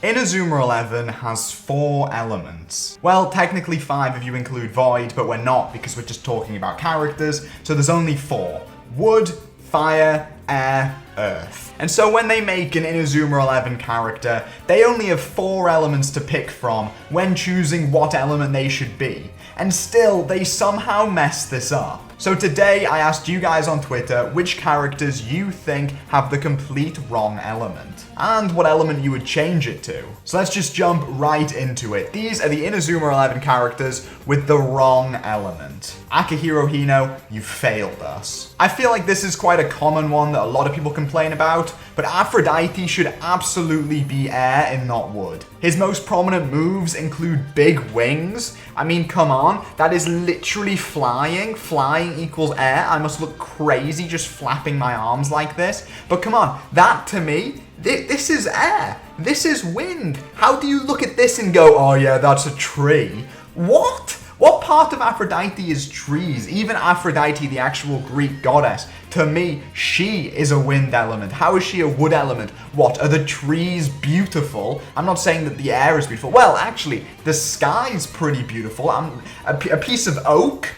Inazuma 11 has 4 elements. Well, technically 5 if you include Void, but we're not because we're just talking about characters, so there's only 4. Wood, fire, air, earth. And so when they make an Inazuma 11 character, they only have 4 elements to pick from when choosing what element they should be. And still, they somehow mess this up. So today, I asked you guys on Twitter which characters you think have the complete wrong element, and what element you would change it to. So let's just jump right into it. These are the Inazuma 11 characters with the wrong element. Akihiro Hino, you failed us. I feel like this is quite a common one that a lot of people complain about, but Aphrodite should absolutely be air and not wood. His most prominent moves include big wings. I mean, come on, that is literally flying. Flying equals air. I must look crazy just flapping my arms like this. But come on, that to me, this is air. This is wind. How do you look at this and go, oh yeah, that's a tree? What? What part of Aphrodite is trees? Even Aphrodite, the actual Greek goddess, to me, she is a wind element. How is she a wood element? What, are the trees beautiful? I'm not saying that the air is beautiful. Well, actually, the sky's pretty beautiful. A piece of oak?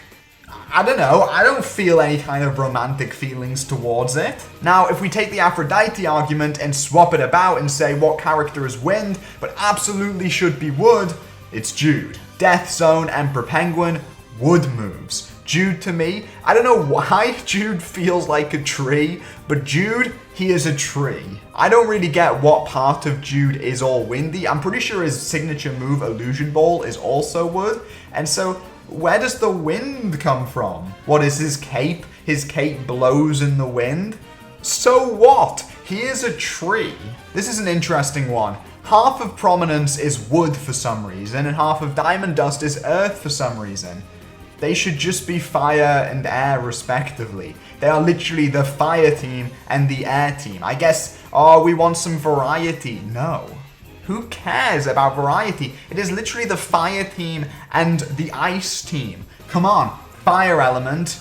I don't know, I don't feel any kind of romantic feelings towards it. Now, if we take the Aphrodite argument and swap it about and say what character is wind, but absolutely should be wood, it's Jude. Death Zone, Emperor Penguin, wood moves. Jude to me, I don't know why Jude feels like a tree, but Jude, he is a tree. I don't really get what part of Jude is all windy. I'm pretty sure his signature move, Illusion Ball, is also wood. And so, where does the wind come from? What is his cape? His cape blows in the wind? So what? He is a tree. This is an interesting one. Half of Prominence is wood for some reason, and half of Diamond Dust is earth for some reason. They should just be fire and air respectively. They are literally the fire team and the air team. I guess, oh, we want some variety. No. Who cares about variety? It is literally the fire team and the ice team. Come on, fire element,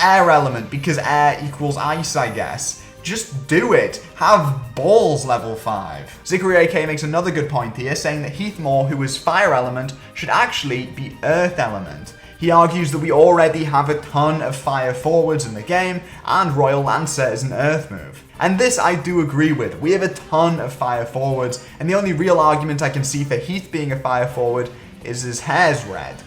air element, because air equals ice, I guess. Just do it. Have balls level 5. Zikri AK makes another good point here, saying that Heathmore, who is fire element, should actually be earth element. He argues that we already have a ton of fire forwards in the game, and Royal Lancer is an earth move. And this I do agree with. We have a ton of fire forwards, and the only real argument I can see for Heath being a fire forward is his hair's red,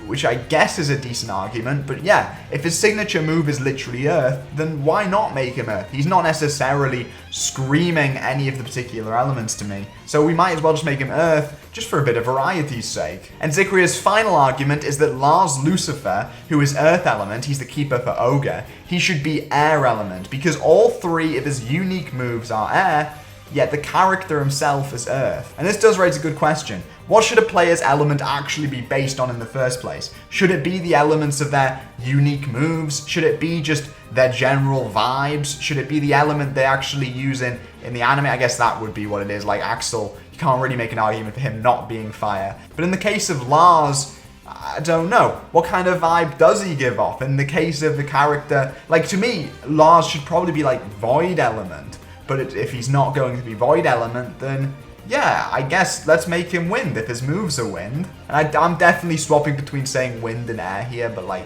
which I guess is a decent argument, but yeah, if his signature move is literally earth, then why not make him earth? He's not necessarily screaming any of the particular elements to me, so we might as well just make him earth, just for a bit of variety's sake. And Zikria's final argument is that Lars Lucifer, who is earth element, he's the keeper for Ogre, he should be air element, because all 3 of his unique moves are air, yet the character himself is earth. And this does raise a good question. What should a player's element actually be based on in the first place? Should it be the elements of their unique moves? Should it be just their general vibes? Should it be the element they actually use in the anime? I guess that would be what it is. Like Axel, you can't really make an argument for him not being fire. But in the case of Lars, I don't know. What kind of vibe does he give off? In the case of the character, like to me, Lars should probably be like void element. But if he's not going to be void element, then yeah, I guess let's make him wind if his moves are wind. And I'm definitely swapping between saying wind and air here, but like,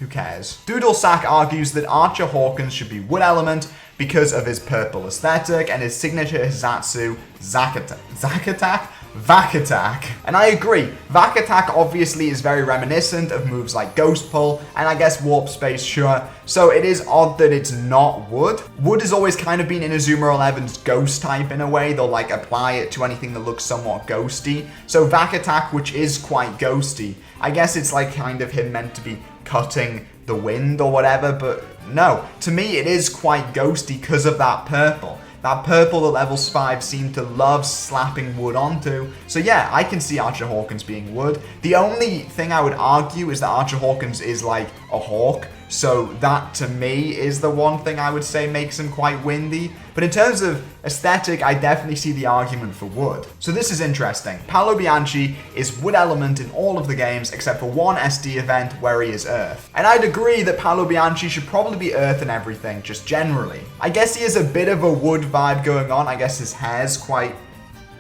who cares? Doodlesack argues that Archer Hawkins should be wood element because of his purple aesthetic and his signature Hisatsu, Zack Attack? Vac Attack. And I agree, Vac Attack obviously is very reminiscent of moves like Ghost Pull, and I guess Warp Space, sure. So it is odd that it's not wood. Wood has always kind of been Inazuma 11's ghost type in a way. They'll like apply it to anything that looks somewhat ghosty. So Vac Attack, which is quite ghosty, I guess it's like kind of him meant to be cutting the wind or whatever, but no. To me, it is quite ghosty because of that purple. That purple that levels 5 seem to love slapping wood onto. So yeah, I can see Archer Hawkins being wood. The only thing I would argue is that Archer Hawkins is like a hawk. So that to me is the one thing I would say makes him quite windy. But in terms of aesthetic, I definitely see the argument for wood. So this is interesting. Paolo Bianchi is wood element in all of the games except for one SD event where he is earth. And I'd agree that Paolo Bianchi should probably be earth in everything, just generally. I guess he has a bit of a wood vibe going on. I guess his hair's quite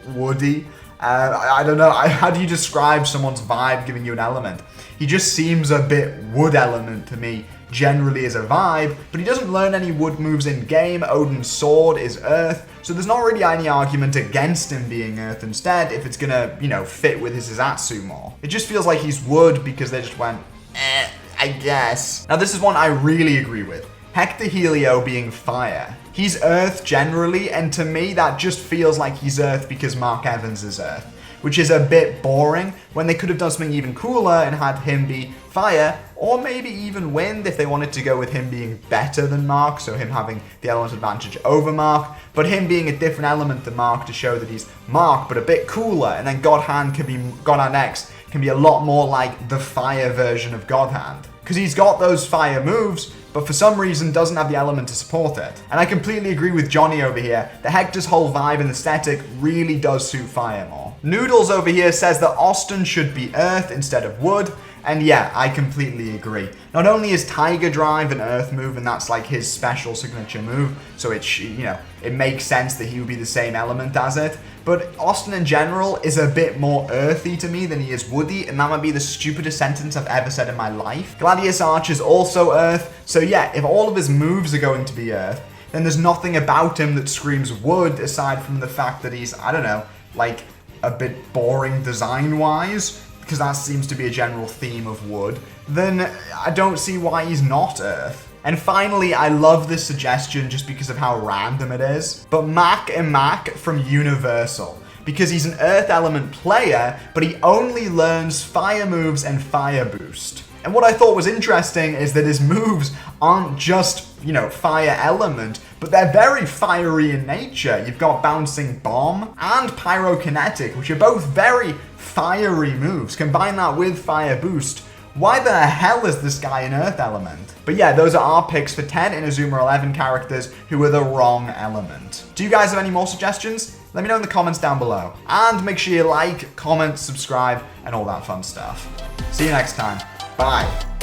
woody. I don't know. How do you describe someone's vibe giving you an element? He just seems a bit wood element to me, generally as a vibe, but he doesn't learn any wood moves in game. Odin's sword is earth, so there's not really any argument against him being earth instead if it's gonna, fit with his Izatsu more. It just feels like he's wood because they just went, I guess. Now this is one I really agree with. Hector Helio being fire. He's earth generally, and to me that just feels like he's earth because Mark Evans is earth, which is a bit boring when they could have done something even cooler and had him be fire, or maybe even wind if they wanted to go with him being better than Mark, so him having the element advantage over Mark, but him being a different element than Mark to show that he's Mark, but a bit cooler, and then God Hand X can be a lot more like the fire version of God Hand. Because he's got those fire moves, but for some reason doesn't have the element to support it. And I completely agree with Johnny over here that Hector's whole vibe and aesthetic really does suit fire more. Noodles over here says that Austin should be earth instead of wood, and yeah, I completely agree. Not only is Tiger Drive an earth move, and that's like his special signature move, so it makes sense that he would be the same element as it, but Austin in general is a bit more earthy to me than he is woody, and that might be the stupidest sentence I've ever said in my life. Gladius Arch is also earth, so yeah, if all of his moves are going to be earth, then there's nothing about him that screams wood aside from the fact that he's, I don't know, like a bit boring design-wise, because that seems to be a general theme of wood, then I don't see why he's not earth. And finally, I love this suggestion just because of how random it is, but Mac and Mac from Universal, because he's an earth element player, but he only learns fire moves and fire boost. And what I thought was interesting is that his moves aren't just, fire element, but they're very fiery in nature. You've got Bouncing Bomb and Pyrokinetic, which are both very fiery moves. Combine that with Fire Boost. Why the hell is this guy an earth element? But yeah, those are our picks for 10 Inazuma 11 characters who are the wrong element. Do you guys have any more suggestions? Let me know in the comments down below. And make sure you like, comment, subscribe, and all that fun stuff. See you next time. Bye.